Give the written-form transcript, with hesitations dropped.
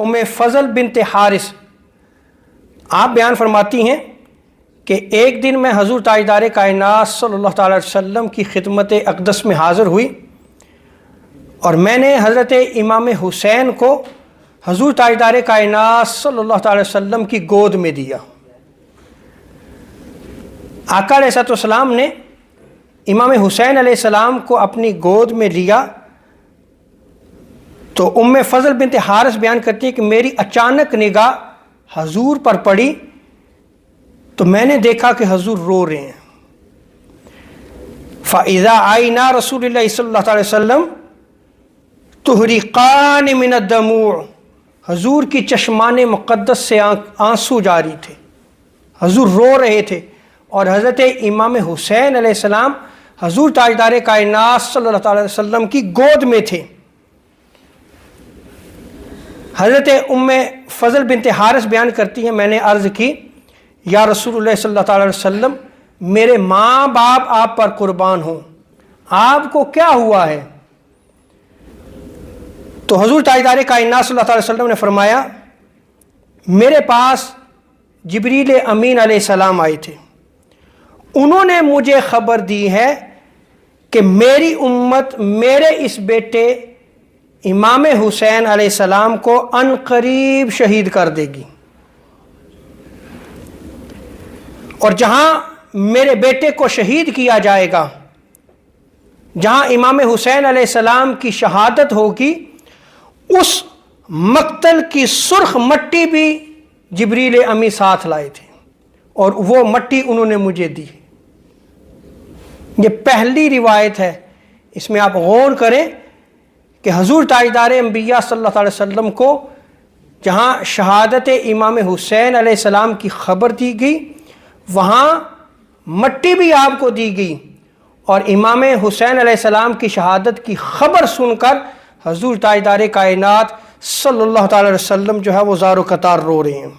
ام فضل بنت حارث، آپ بیان فرماتی ہیں کہ ایک دن میں حضور تاجدار کائنات صلی اللہ تعالی علیہ وسلم کی خدمت اقدس میں حاضر ہوئی اور میں نے حضرت امام حسین کو حضور تاجدار کائنات صلی اللہ تعالی علیہ وسلم کی گود میں دیا۔ آقا علیہ السلام نے امام حسین علیہ السلام کو اپنی گود میں لیا تو ام فضل بنت حارث بیان کرتی ہے کہ میری اچانک نگاہ حضور پر پڑی تو میں نے دیکھا کہ حضور رو رہے ہیں۔ فَإِذَا عَيْنَا رَسُولِ اللَّهِ صلی اللہ علیہ وسلم تُحْرِقَانِ مِنَ الدَّمُوعِ، حضور کی چشمان مقدس سے آنسو جاری تھے، حضور رو رہے تھے، اور حضرت امام حسین علیہ السلام حضور تاجدار کائنات صلی اللہ علیہ وسلم کی گود میں تھے۔ حضرت ام فضل بنت حارث بیان کرتی ہیں میں نے عرض کی یا رسول اللہ صلی اللہ علیہ وسلم میرے ماں باپ آپ پر قربان ہوں، آپ کو کیا ہوا ہے؟ تو حضور تاجدار کائنات صلی اللہ علیہ وسلم نے فرمایا میرے پاس جبریل امین علیہ السلام آئے تھے، انہوں نے مجھے خبر دی ہے کہ میری امت میرے اس بیٹے امام حسین علیہ السلام کو ان قریب شہید کر دے گی، اور جہاں میرے بیٹے کو شہید کیا جائے گا، جہاں امام حسین علیہ السلام کی شہادت ہوگی، اس مقتل کی سرخ مٹی بھی جبریل امی ساتھ لائے تھے اور وہ مٹی انہوں نے مجھے دی۔ یہ پہلی روایت ہے، اس میں آپ غور کریں کہ حضور تاجدار انبیاء صلی اللہ علیہ وسلم کو جہاں شہادت امام حسین علیہ السلام کی خبر دی گئی وہاں مٹی بھی آپ کو دی گئی، اور امام حسین علیہ السلام کی شہادت کی خبر سن کر حضور تاجدار کائنات صلی اللہ تعالی علیہ وسلم جو ہے وہ زار و قطار رو رہے ہیں۔